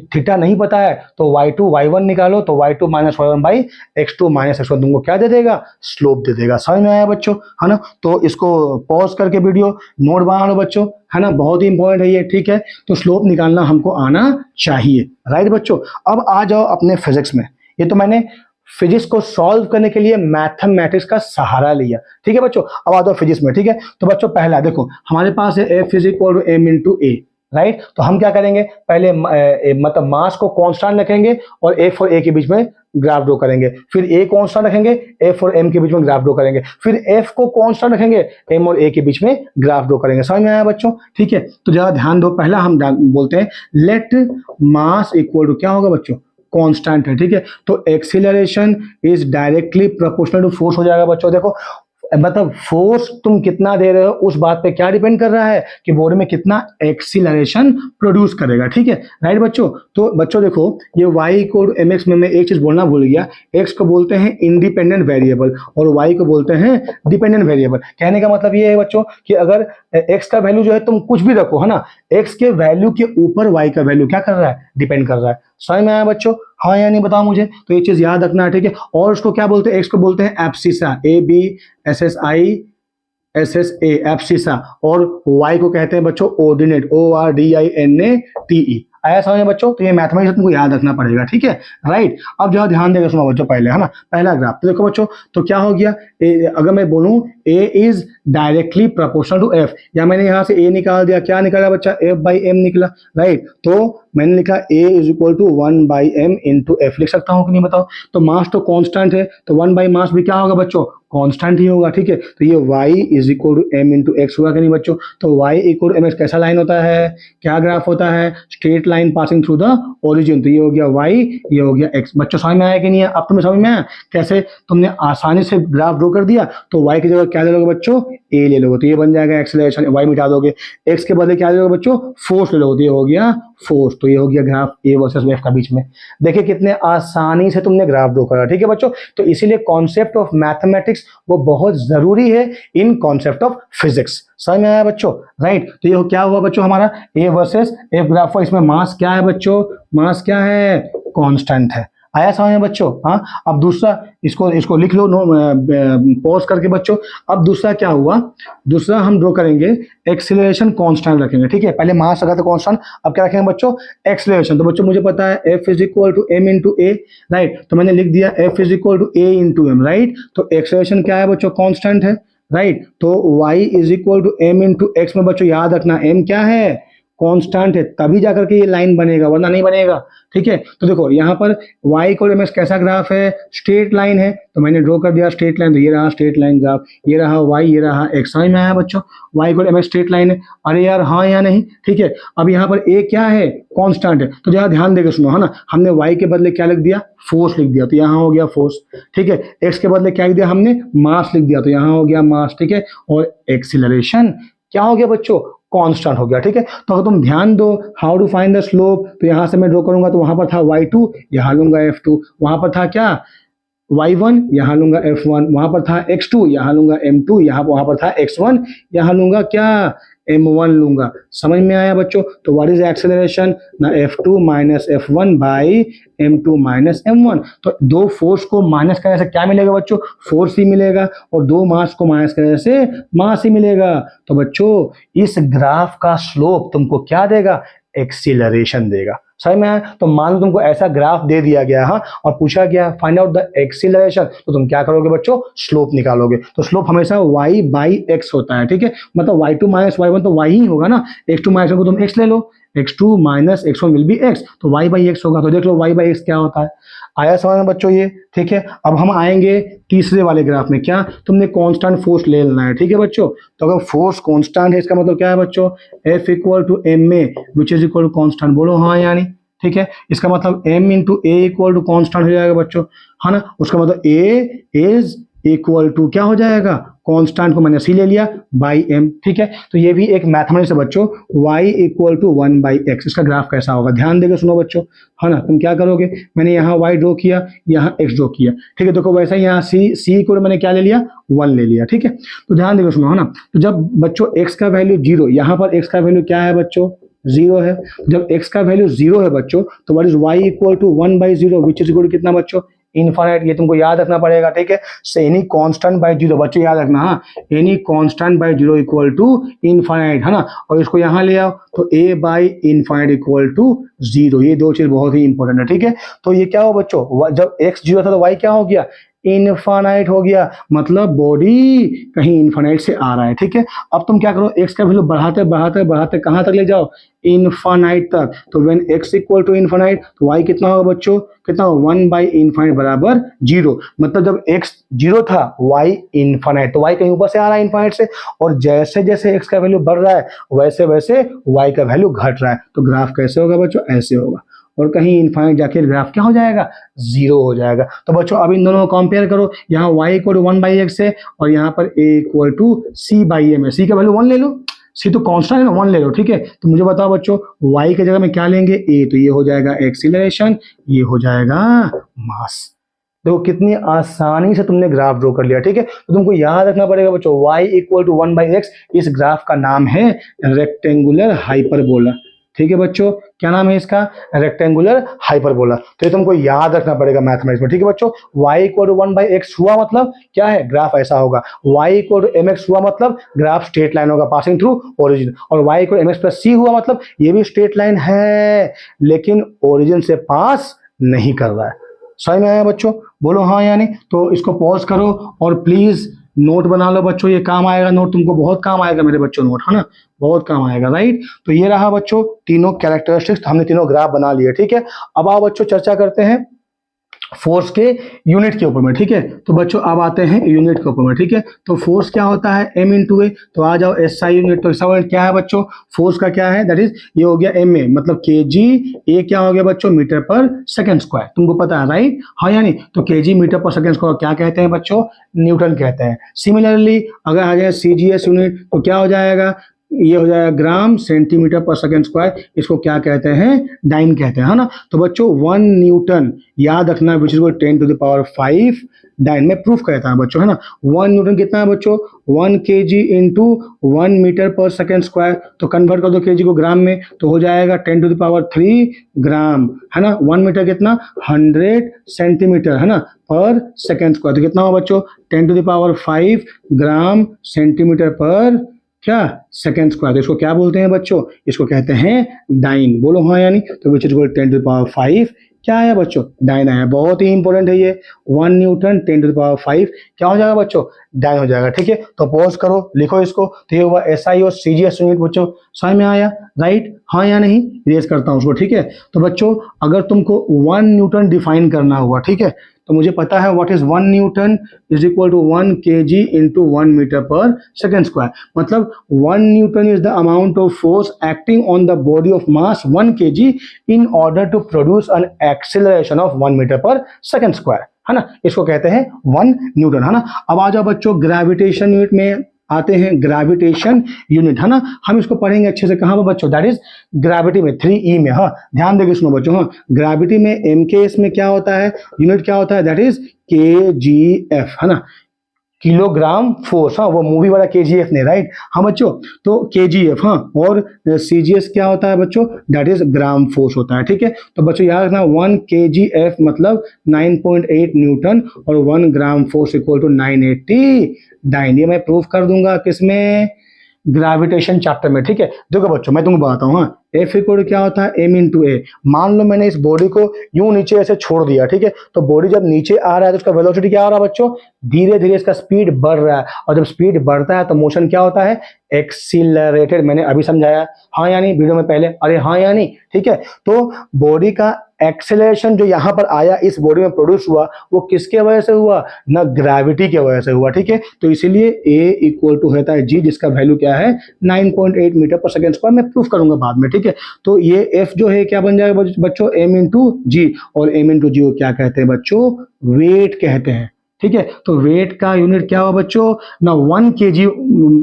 थीटा नहीं पता है तो y2 y1 निकालो, तो y2 minus y1 by x2 minus x1 तुमको क्या दे देगा, स्लोप दे देगा। समझ में आया बच्चों, है ना। तो इसको पॉज करके वीडियो नोट बना लो बच्चों, है ना, बहुत ही इंपॉर्टेंट है ये, ठीक है। तो स्लोप निकालना हमको आना चाहिए, राइट बच्चों। अब आ जाओ अपने फिजिक्स में। ये तो मैंने फिजिक्स को सॉल्व करने के लिए मैथमेटिक्स का सहारा लिया, ठीक है बच्चों। अब आ जाओ फिजिक्स में, ठीक है। तो बच्चों पहला देखो हमारे पास है f is equal to m into a, right. तो हम क्या करेंगे, पहले मतलब मास को कांस्टेंट रखेंगे और एफ और ए के बीच में ग्राफ ड्रॉ करेंगे, फिर ए कांस्टेंट रखेंगे, एफ और एम के बीच में ग्राफ ड्रॉ करेंगे, फिर एफ को कांस्टेंट रखेंगे, एम और ए के बीच में ग्राफ ड्रॉ करेंगे। समझ में आया बच्चों? ठीक है, तो जरा ध्यान दो, पहला हम बोलते हैं लेट मास इक्वल टू क्या होगा बच्चों, कांस्टेंट है। ठीक है, तो acceleration is directly proportional to force हो जाएगा बच्चों। देखो मतलब फोर्स तुम कितना दे रहे हो उस बात पे क्या डिपेंड कर रहा है कि बॉडी में कितना एक्सीलरेशन प्रोड्यूस करेगा। ठीक है, राइट बच्चों? तो बच्चों देखो ये y इक्वल एम एक्स में मैं एक चीज बोलना भूल गया, x को बोलते हैं इंडिपेंडेंट वेरिएबल और y को बोलते हैं डिपेंडेंट वेरिएबल। कहने का मतलब ये है बच्चों कि अगर x का वैल्यू जो है तुम कुछ भी रखो है ना, x के वैल्यू के ऊपर y का वैल्यू क्या कर रहा है, डिपेंड कर रहा है। समझ में आया बच्चों? हाँ या नहीं बताओ मुझे? तो ये चीज याद रखना है। ठीक है, और उसको क्या बोलते हैं, एक्स को बोलते हैं एब्सिसा, ABSSI एब्सिसा, और वाई को कहते हैं बच्चों ऑर्डिनेट, ORDINATE। आया समझ में बच्चों? तो ये मैथमेटिक्स तुमको याद रखना पड़ेगा। ठीक है, राइट? अब जो ध्यान देगा सुनो बच्चों, पहले है ना पहला ग्राफ, तो देखो बच्चों तो क्या हो गया, अगर मैं बोलूं A is directly proportional to F, या मैंने यहां से A निकाल दिया, क्या निकाला बच्चा, F/M निकला, राइट? तो मैंने लिखा A is equal to 1/M into F, लिख सकता हूं कि नहीं बताओ? तो मास तो कांस्टेंट है, तो 1/मास भी क्या होगा बच्चों, कांस्टेंट ही होगा। ठीक है, तो ये y is equal to m into x होगा कि नहीं बच्चों? तो y इक्वल टू mx कैसा लाइन होता है, क्या ग्राफ होता है, straight line passing through the origin. तो ये हो गया y, ये हो गया x। बच्चों समझ में आया कि नहीं है? अब तुम्हें समझ में आया कैसे तुमने आसानी से ग्राफ ड्रॉ कर दिया? तो y की जगह क्या ले लोगे बच्चों, a ले लोगे, तो ये बन जाएगा एक्सेलरेशन, y मिटा दोगे, x के बदले क्या ले लोगे बच्चों, फोर्स ले लोगे, तो ये हो गया फोर्स। तो ये हो गया ग्राफ a वर्सेस f का बीच में। देखिए कितने आसानी से तुमने ग्राफ ड्रॉ करा। ठीक है बच्चों, तो इसीलिए कॉन्सेप्ट ऑफ मैथमेटिक्स वो बहुत जरूरी है इन कॉन्सेप्ट ऑफ फिजिक्स। समझ में आया बच्चों? राइट? तो ये क्या हुआ बच्चं हमारा a वर्सेस f ग्राफ हुआ, इसमें मास क्या है बच्चों, मास क्या है, कांस्टेंट है। आया समझ में बच्चों? हाँ, अब दूसरा इसको लिख लो पॉज करके बच्चों। अब दूसरा क्या हुआ, दूसरा हम ड्रॉ करेंगे एक्सीलरेशन कांस्टेंट रखेंगे। ठीक है, पहले मास रखा था कांस्टेंट, अब क्या रखेंगे बच्चों, एक्सीलरेशन। तो बच्चों मुझे पता है F is equal to M into A, right? तो मैंने लिख दिया F is equal to A into M, right? तो एक्सीलरेशन क्या है बच्चों, कांस्टेंट है, राइट? तो y is equal to M into x में बच्चों याद रखना M क्या है, कांस्टेंट है, तभी जाकर के ये लाइन बनेगा, वरना नहीं बनेगा। ठीक है, तो देखो यहाँ पर y इक्वल mx कैसा ग्राफ है, स्ट्रेट लाइन है, तो मैंने ड्रॉ कर दिया स्ट्रेट लाइन, तो ये रहा स्ट्रेट लाइन ग्राफ, ये रहा y, ये रहा x। समझ में आया बच्चों? y equal mx straight line है, अरे यार हाँ या नहीं? ठीक है, अब यहाँ पर a क्या है, कांस्टेंट है, तो जरा ध्यान देकर सुनो है ना, हमने y के बदले क्या लिख दिया, फोर्स लिख दिया, तो यहाँ हो गया फोर्स। ठीक है, x के बदले क्या लिख दिया हमने, मास लिख दिया, तो यहाँ हो गया मास। ठीक है, और एक्सीलरेशन क्या हो गया बच्चों, कांस्टेंट हो गया। ठीक है, तो अगर तुम ध्यान दो how to find the slope, तो यहां से मैं ड्रॉ करूंगा, तो वहां पर था y2, यहां लूंगा f2, वहां पर था क्या y1, यहां लूंगा f1, वहां पर था x2, यहां लूंगा m2, वहां पर था x1, यहां लूंगा क्या, m1 लूंगा। समझ में आया बच्चों? तो व्हाट इज एक्सेलरेशन, ना f2 minus f1 by m2 minus m1। तो दो फोर्स को माइनस करने से क्या मिलेगा बच्चों, फोर्स ही मिलेगा, और दो मास को माइनस करने से मास ही मिलेगा। तो बच्चों इस ग्राफ का स्लोप तुमको क्या देगा, एक्सीलरेशन देगा। समझ में आया? तो मान लो तुमको ऐसा ग्राफ दे दिया गया हाँ, और पूछा गया फाइंड आउट द एक्सीलरेशन, तो तुम क्या करोगे बच्चों, स्लोप निकालोगे। तो स्लोप हमेशा y बाई एक्स होता है। ठीक है, मतलब y2 माइनस y1 तो y ही होगा ना, x2 माइनस को तुम x ले लो, x2 minus x1 will be x, तो y बाई एक्स होगा। तो देख लो y बाई एक्स क्या होता है। आया समझ में बच्चों ये? ठीक है, अब हम आएंगे तीसरे वाले ग्राफ में, क्या तुमने कांस्टेंट फोर्स ले लेना है। ठीक है बच्चों, तो अगर फोर्स कांस्टेंट है इसका मतलब क्या है बच्चों, F equal to M a which is equal to constant, बोलो हाँ यानी? ठीक है, इसका मतलब M into a equal to constant हो जाएगा बच्चों, है ना? उसका मतलब A इज इक्वल टू क्या हो जाएगा, कांस्टेंट को मैंने C ले लिया बाई M। ठीक है, तो ये भी एक मैथमेटिक्स है बच्चों, y इक्वल टू 1/x। इसका ग्राफ कैसा होगा, ध्यान देकर सुनो बच्चों, है ना? तुम क्या करोगे, मैंने यहाँ y ड्रॉ किया, यहाँ x ड्रॉ किया। ठीक है, देखो वैसा यहाँ c को मैंने क्या ले लिया, 1 ले लिया। ठीक है, तो ध्यान देकर सुनो, है ना? तो जब बच्चों x का वैल्यू 0, यहाँ पर x का वैल्यू क्या है बच्चों, 0 है। जब x का वैल्यू 0 है बच्चों, तो what is y equal to 1/0 which is equal to कितना बच्चों, इनफाइनाइट। ये तुमको याद रखना पड़ेगा। ठीक है, एनी कांस्टेंट बाय 0, बच्चों याद रखना, हाँ, any constant by 0 equal to infinite, है ना? और इसको यहाँ ले आओ, तो a by infinite equal to 0। ये दो चीज बहुत ही इंपॉर्टेंट है। ठीक है, तो ये क्या हो बच्चों, जब x 0 था तो y क्या हो गया, इनफाइनाइट हो गया, मतलब बॉडी कहीं इनफाइनाइट से आ रहा है, ठीक है। अब तुम क्या करो, x का वैल्यू बढ़ाते बढ़ाते बढ़ाते कहाँ तक ले जाओ, इनफाइनाइट तक। तो when x equal to infinite तो y कितना होगा बच्चों, कितना होगा, 1 बाई इनफाइनाइट बराबर 0। मतलब जब x 0 था y इनफाइनाइट, तो y कहीं ऊपर से आ रहा है इनफाइनाइट से, और जैसे जैसे x का वैल्यू बढ़ रहा है वैसे वैसे y का वैल्यू घट रहा है। तो ग्राफ कैसे होगा बच्चों, ऐसे होगा, और कहीं इनफाइनाइट जाके ग्राफ क्या हो जाएगा, 0 हो जाएगा। तो बच्चों अब इन दोनों को कंपेयर करो, यहाँ y equal to 1 by x है और यहाँ पर a equal to c by m है। c का वैल्यू 1 ले लो, c तो कांस्टेंट है ना, 1 ले लो, ठीक है। तो मुझे बताओ बच्चों y की जगह में क्या लेंगे, a, तो ये हो जाएगा एक्सीलरेशन, ये हो जाएगा मास। देखो कितनी आसानी से तुमने ग्राफ ड्रॉ कर लिया, ठीक है। तो तुमको याद रखना पड़ेगा बच्चों, y equal to 1 by x, इस ग्राफ का नाम है रेक्टेंगुलर हाइपरबोला, ठीक है बच्चों। क्या नाम है इसका, रेक्टेंगुलर हाइपरबोला। तो ये तुमको याद रखना पड़ेगा मैथमेटिक्स में, ठीक है बच्चों। y equal to 1 by x हुआ मतलब क्या है, ग्राफ ऐसा होगा। y इक्वल टू mx हुआ मतलब ग्राफ स्ट्रेट लाइन होगा पासिंग थ्रू ओरिजिन, और y equal mx plus c हुआ मतलब ये भी स्ट्रेट लाइन है लेकिन ओरिजिन से पास नहीं कर रहा है। समझ में आया बच्चों, बोलो हाँ या नहीं। तो इसको पॉज करो और प्लीज नोट बना लो बच्चों, ये काम आएगा नोट, तुमको बहुत काम आएगा मेरे बच्चों नोट, है ना, बहुत काम आएगा, राइट। तो ये रहा बच्चों तीनों कैरेक्टरिस्टिक्स, हमने तीनों ग्राफ बना लिए, ठीक है। अब आओ बच्चों चर्चा करते हैं फोर्स के यूनिट के ऊपर में, ठीक है। तो बच्चों अब आते हैं यूनिट के ऊपर में, ठीक है। तो फोर्स क्या होता है, m इंटू ए। तो आ जाओ SI यूनिट, तो इसका यूनिट क्या है बच्चों, फोर्स का क्या है, दैट इज ये हो गया MA, मतलब kg, ए क्या हो गया बच्चों, मीटर पर सेकंड स्क्वायर, तुमको पता है राइट, हाँ या नहीं। तो kg metre per second square क्या कहते हैं बच्चों, न्यूटन कहते हैं। सिमिलरली अगर आ जाए CGS यूनिट तो क्या हो जाएगा, ये हो जाएगा ग्राम सेंटीमीटर पर सेकंड स्क्वायर, इसको क्या कहते हैं, डाइन कहते हैं, है ना। तो बच्चों 1 न्यूटन याद रखना, which is 10 to the power 5 dyne में प्रूफ करता है बच्चों, है ना। 1 न्यूटन कितना है बच्चों, 1 kg into 1 metre per second square, तो कन्वर्ट कर दो kg को ग्राम में, तो हो जाएगा 10 टू द पावर 3 ग्राम, है ना। 1 मीटर कितना, 100 सेंटीमीटर, है ना, पर सेकंड स्क्वायर, तो कितना हो बच्चों, 10 to the power 5 gram centimetre per क्या, सेकंड स्क्वायर। तो इसको क्या बोलते हैं बच्चों, इसको कहते हैं डाइन, बोलो हाँ यानी। तो which is equal 10 to the power 5 क्या आया बच्चों, डाइन आया, बहुत ही इंपॉर्टेंट है ये। 1 न्यूटन 10 टू द पावर 5 क्या हो जाएगा बच्चों, डाइन हो जाएगा, ठीक है। तो पॉज करो, लिखो इसको, तो ये हुआ SI और CGS यूनिट बच्चों, समझ में आया, राइट, हाँ या नहीं। इरेज करता हूँ उसको, ठीक है। तो बच्चों अगर तुमको 1 न्यूटन डिफाइन करना हुआ, ठीक है, तो मुझे पता है what is 1 newton is equal to 1 kg into 1 metre per second square, मतलब 1 newton is the amount of force acting on the body of mass 1 kg in order to produce an acceleration of 1 metre per second square, है ना। इसको कहते हैं 1 Newton, है ना। अब आ जाओ बच्चों ग्रेविटेशन यूनिट में आते हैं, ग्रेविटेशन यूनिट, है ना। हम इसको पढ़ेंगे अच्छे से, कहाँ पर बच्चों, दैट इज ग्रेविटी में 3E में, हाँ ध्यान देके सुनो बच्चों, हाँ ग्रेविटी में MKS में क्या होता है, यूनिट क्या होता है, दैट इज KGF, है ना, किलोग्राम फोर्स, हाँ वो मूवी वाला KGF नहीं, राइट, हाँ बच्चों, तो KGF, हाँ, और CGS क्या होता है बच्चों, दैट इज ग्राम फोर्स होता है, ठीक है। तो बच्चों याद रखना 1 KGF मतलब 9.8 न्यूटन और 1 gram force equal to 980 dine, ये मैं प्रूफ कर दूंगा किसमें, ग्रेविटेशन चैप्टर में, ठीक है। देखो बच्चों मैं तुमको बताता हूँ, हाँ F इक्वल क्या होता है, M इंटू ए। मान लो मैंने इस बॉडी को यूं नीचे ऐसे छोड़ दिया, ठीक है, तो बॉडी जब नीचे आ रहा है तो उसका वेलोसिटी क्या हो रहा है बच्चों, धीरे धीरे इसका स्पीड बढ़ रहा है, और जब स्पीड बढ़ता है तो मोशन क्या होता है, एक्सीलरेटेड, मैंने अभी समझाया, हाँ या नहीं, वीडियो में पहले, अरे हाँ या नहीं, ठीक है। तो बॉडी का एक्सेलरेशन जो यहाँ पर आया इस बॉडी में प्रोड्यूस हुआ वो किसके वजह से हुआ, ना ग्रेविटी के वजह से हुआ, ठीक है। तो इसीलिए A इक्वल टू होता है G, जिसका वैल्यू क्या है 9.8 मीटर पर सेकंड स्क्वायर, मैं प्रूफ करूंगा बाद में, ठीक है। तो ये F जो है क्या बन जाएगा बच्चों, M इंटू जी, और M इंटू जी को क्या कहते हैं बच्चों, वेट कहते हैं, ठीक है। तो वेट का यूनिट क्या हुआ बच्चों, ना 1 kg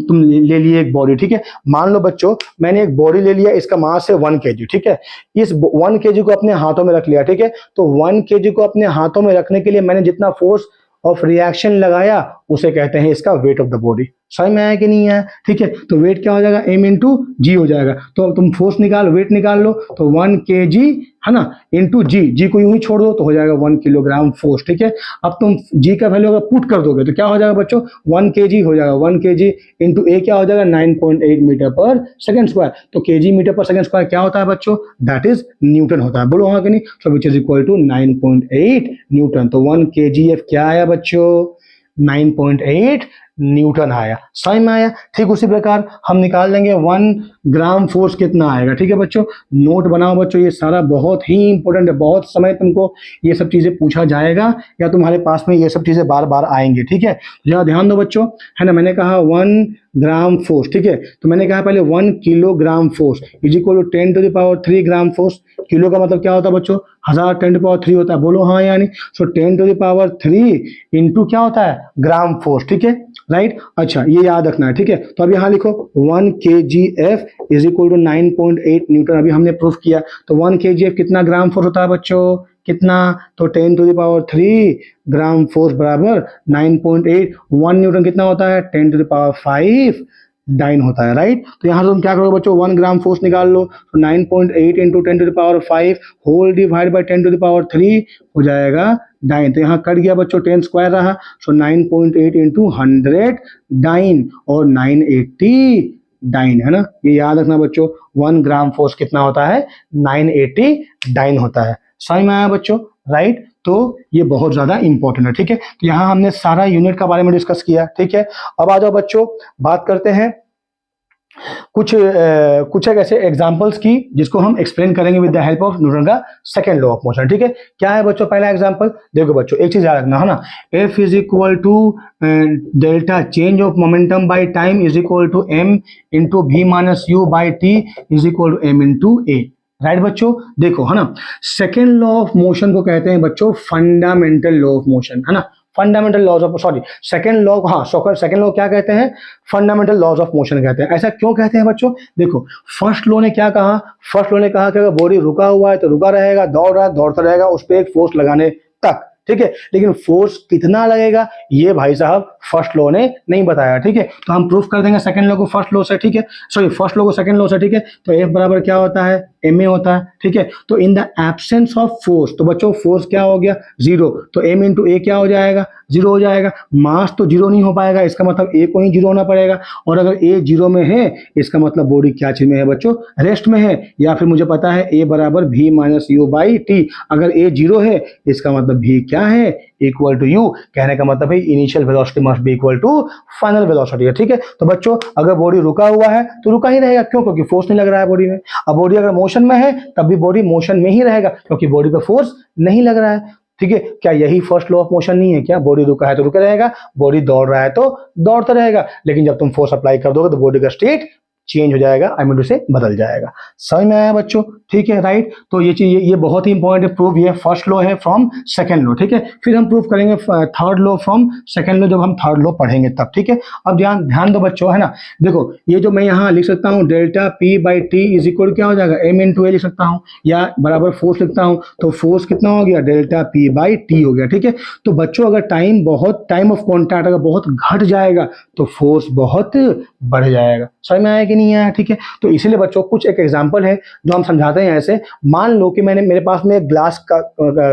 तुम ले लिए एक बॉडी, ठीक है। मान लो बच्चों मैंने एक बॉडी ले लिया, इसका मास है 1 kg, ठीक है। इस 1 kg को अपने हाथों में रख लिया, ठीक है। तो 1 kg को अपने हाथों में रखने के लिए मैंने जितना फोर्स ऑफ रिएक्शन लगाया उसे कहते हैं इसका वेट ऑफ द बॉडी। समझ में आया कि नहीं आया? ठीक है, तो वेट क्या हो जाएगा, m इंटू जी हो जाएगा। तो तुम फोर्स निकाल, वेट निकाल लो, तो 1 kg है ना इंटू जी को यूं ही छोड़ दो तो हो जाएगा 1 किलोग्राम फोर्स। ठीक है, अब तुम जी का वैल्यू अगर पुट कर दोगे तो क्या हो जाएगा बच्चों, 1 kg हो जाएगा। 1 kg इंटू ए क्या हो जाएगा, 9.8 मीटर पर सेकंड स्क्वायर। तो kg metre per second square क्या होता है बच्चों, दैट इज न्यूटन होता है। बोलो हाँ कि नहीं? So which is equal to 9.8 newton. तो 1 kgf क्या आया बच्चों, 9.8 न्यूटन आया। समझ में आया? ठीक उसी प्रकार हम निकाल लेंगे 1 ग्राम फोर्स कितना आएगा। ठीक है बच्चों, नोट बनाओ बच्चों, ये सारा बहुत ही इंपॉर्टेंट है। बहुत समय तुमको ये सब चीजें पूछा जाएगा या तुम्हारे पास में ये सब चीजें बार बार आएंगी। ठीक है, जरा ध्यान दो बच्चों, है ना, मैंने कहा 1 ग्राम फोर्स। ठीक है, तो मैंने कहा पहले 1 kilogram force is equal to 10⁻³ gram force. Kilo का मतलब क्या होता है बच्चों, 1000 10⁻³ होता है। बोलो हाँ यानी, सो 10⁻³ इंटू क्या होता है, ग्राम फोर्स। ठीक है, राइट। अच्छा, ये याद रखना है। ठीक है, तो अब यहाँ लिखो 1 kgf is equal to 9.8 newton. अभी हमने प्रूफ किया, तो 1 kgf कितना ग्राम फोर्स होता है बच्चों, कितना, तो 10⁻³ ग्राम फोर्स बराबर 9.8। 1 न्यूटन कितना होता है, 10⁵ डाइन होता है, राइट। तो यहाँ से तुम क्या करोगे बच्चों, 1 ग्राम फोर्स निकाल लो, तो 9.8 इंटू 10⁵ होल डिवाइड बाई 10⁵ हो जाएगा डाइन। तो यहाँ कट गया बच्चों, 10 स्क्वायर रहा, सो 9.8 इंटू 100 डाइन, और 980 डाइन, है ना। ये याद रखना बच्चों, 1 ग्राम फोर्स कितना होता है, 980 डाइन होता है। समझ में आया बच्चों, राइट। तो ये बहुत ज्यादा इंपॉर्टेंट है। ठीक है, तो यहाँ हमने सारा यूनिट का बारे में डिस्कस किया। ठीक है, अब आ जाओ बच्चों, बात करते हैं कुछ एक ऐसे एग्जांपल्स की जिसको हम एक्सप्लेन करेंगे with the help of Newton का सेकंड लॉ ऑफ मोशन। ठीक है, क्या है बच्चों पहला एग्जांपल, देखो बच्चों एक चीज याद रखना, है ना, F is equal to delta change of momentum by time is equal to m into v minus u by t is equal to m into a। Right बच्चों, देखो, है ना, सेकेंड लॉ ऑफ मोशन को कहते हैं बच्चों fundamental law of motion, है ना, fundamental laws of, sorry, second law, हाँ सेकंड लॉ क्या कहते हैं, फंडामेंटल लॉज ऑफ मोशन कहते हैं। ऐसा क्यों कहते हैं बच्चों, देखो फर्स्ट लॉ ने क्या कहा, फर्स्ट लॉ ने कहा कि अगर बॉडी रुका हुआ है तो रुका रहेगा, दौड़ रहा है दौड़ता रहेगा, उस पर एक फोर्स लगाने तक। ठीक है, लेकिन फोर्स कितना लगेगा ये भाई साहब फर्स्ट लॉ ने नहीं बताया। ठीक है, तो हम प्रूफ कर देंगे सेकंड लॉ को फर्स्ट लॉ से। ठीक है, सॉरी फर्स्ट लॉ को सेकंड लॉ से। ठीक है, तो F बराबर क्या होता है, ma होता है। ठीक है, तो in the absence of force, तो बच्चों फोर्स क्या हो गया, जीरो, तो m इंटू ए क्या हो जाएगा, जीरो हो जाएगा। मास तो जीरो नहीं हो पाएगा, इसका मतलब a को ही जीरो होना पड़ेगा, और अगर a जीरो में है इसका मतलब बॉडी क्या चीज में है बच्चों, रेस्ट में है। या फिर मुझे पता है a बराबर v minus u by T, अगर a जीरो है इसका मतलब v क्या है, इक्वल टू u। कहने का मतलब है initial velocity must be equal to final velocity है। ठीक है, तो बच्चों अगर बॉडी रुका हुआ है तो रुका ही रहेगा, क्यों, क्योंकि फोर्स नहीं लग रहा है बॉडी में। अब बॉडी अगर मोशन में है तब भी बॉडी मोशन में ही रहेगा, क्योंकि बॉडी पे फोर्स नहीं लग रहा है। ठीक है, क्या यही फर्स्ट लॉ ऑफ मोशन नहीं है क्या, बॉडी रुका है तो रुका रहेगा, बॉडी दौड़ रहा है तो दौड़ता रहेगा, लेकिन जब तुम फोर्स अप्लाई कर दोगे तो बॉडी का स्टेट चेंज हो जाएगा, आई मीन से बदल जाएगा। समझ में आया बच्चों, ठीक है, राइट। तो ये चीज ये बहुत ही इंपॉर्टेंट प्रूफ, ये फर्स्ट लॉ है फ्रॉम सेकंड लॉ। ठीक है, फिर हम प्रूफ करेंगे third law from second law, जब हम थर्ड लॉ पढ़ेंगे तब। ठीक है, अब ध्यान दो बच्चों, है ना, देखो ये जो मैं यहाँ लिख सकता हूँ delta P by T is equal क्या हो जाएगा, m इंटू ए लिख सकता हूँ, या बराबर फोर्स लिखता हूँ, तो फोर्स कितना हो गया, डेल्टा पी बाई टी हो गया। ठीक है, तो बच्चों अगर टाइम ऑफ कॉन्टैक्ट अगर बहुत घट जाएगा तो फोर्स बहुत बढ़ जाएगा। समझ में आया कि नहीं आया। ठीक है, तो इसीलिए बच्चों कुछ एक एग्जांपल है जो हम समझाते हैं ऐसे। मान लो कि मेरे पास में एक ग्लास का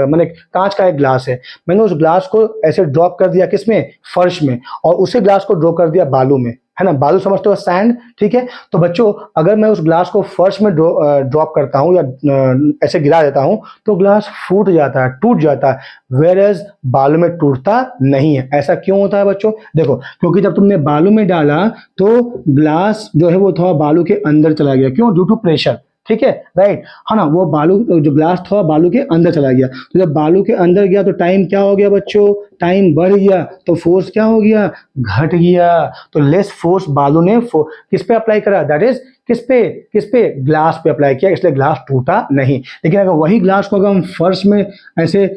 मैंने कांच का एक ग्लास है, मैंने उस ग्लास को ऐसे ड्रॉप कर दिया किसमें, फर्श में, और उसी ग्लास को ड्रॉप कर दिया बालू में, है ना, बालू समझते हो, सैंड। ठीक है, तो बच्चों अगर मैं उस ग्लास को फर्श में ड्रॉप करता हूँ या ऐसे गिरा देता हूँ तो ग्लास फूट जाता है, टूट जाता है, वेयर एज बालू में टूटता नहीं है। ऐसा क्यों होता है बच्चों, देखो क्योंकि जब तुमने बालू में डाला तो ग्लास जो है वो थोड़ा बालू के अंदर चला गया, क्यों, ड्यू टू प्रेशर। ठीक है, राइट, है ना, वो बालू जो ग्लास था बालू के अंदर चला गया, तो जब बालू के अंदर गया तो टाइम क्या हो गया बच्चों, टाइम बढ़ गया, तो फोर्स क्या हो गया, घट गया। तो लेस फोर्स बालू ने किस पे अप्लाई करा, दैट इज किस पे ग्लास पे अप्लाई किया, इसलिए ग्लास टूटा नहीं। लेकिन अगर वही ग्लास को अगर हम फर्श में ऐसे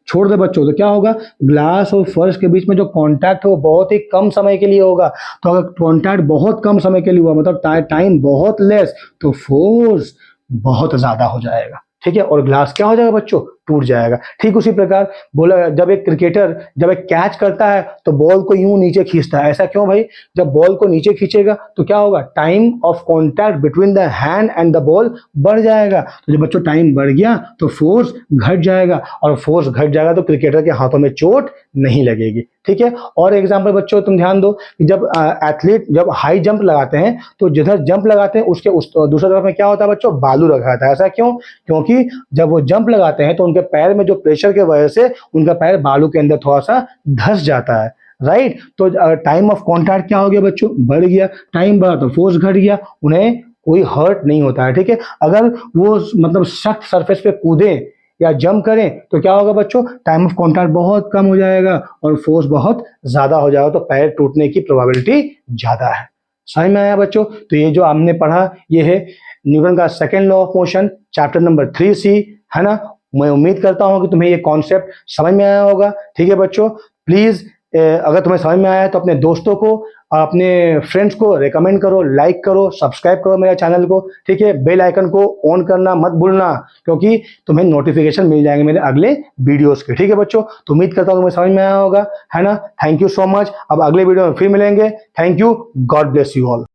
छोड़ दे बच्चों तो क्या होगा, ग्लास और फर्श के बीच में जो कांटेक्ट है वो बहुत ही कम समय के लिए होगा। तो अगर कांटेक्ट बहुत कम समय के लिए हुआ मतलब टाइम बहुत लेस, तो फोर्स बहुत ज्यादा हो जाएगा। ठीक है, और ग्लास क्या हो जाएगा बच्चों, टूट जाएगा। ठीक उसी प्रकार बोला, जब एक क्रिकेटर जब एक कैच करता है तो बॉल को यूं नीचे खींचता है। ऐसा क्यों भाई? जब बॉल को नीचे खींचेगा तो क्या होगा? Time of contact between the hand and the ball बढ़ जाएगा। तो जब बच्चों टाइम बढ़ गया तो फोर्स घट जाएगा, और फोर्स घट जाएगा तो क्रिकेटर के हाथों में चोट नहीं लगेगी। ठीक है। और एग्जांपल बच्चों तुम ध्यान दो कि जब एथलीट जब हाई जंप लगाते हैं तो जिधर जंप लगाते हैं उसके उस दूसरी तरफ में क्या होता है बच्चों? बालू रखा रहता है। ऐसा क्यों? क्योंकि जब वो जंप लगाते हैं तो उनके पैर में जो प्रेशर की वजह से उनका पैर बालू के अंदर थोड़ा सा धंस जाता है। राइट। तो टाइम ऑफ कॉन्टैक्ट क्या हो गया बच्चों? बढ़ गया। टाइम बढ़ा तो फोर्स घट गया, उन्हें कोई हर्ट नहीं होता है। ठीक है। अगर वो मतलब सख्त सरफेस पे कूदे या जंप करें तो क्या होगा बच्चों? टाइम ऑफ कॉन्टैक्ट बहुत कम हो जाएगा और फोर्स बहुत ज्यादा हो जाएगा, तो पैर टूटने की प्रोबेबिलिटी ज्यादा है। समझ में आया बच्चों? तो ये जो हमने पढ़ा ये है न्यूटन का second law of motion, chapter number 3C, है ना। मैं उम्मीद करता हूं कि तुम्हें ये कॉन्सेप्ट समझ में आया होगा। ठीक है बच्चों, प्लीज अगर तुम्हें समझ में आया है तो अपने दोस्तों को, अपने फ्रेंड्स को रेकमेंड करो, लाइक करो, सब्सक्राइब करो मेरे चैनल को। ठीक है। बेल आइकन को ऑन करना मत भूलना, क्योंकि तुम्हें नोटिफिकेशन मिल जाएंगे मेरे अगले वीडियोस के। ठीक है बच्चों, तो उम्मीद करता हूँ तुम्हें समझ में आया होगा, है ना। Thank you so much. अब अगले वीडियो में फिर मिलेंगे। Thank you. God bless you all.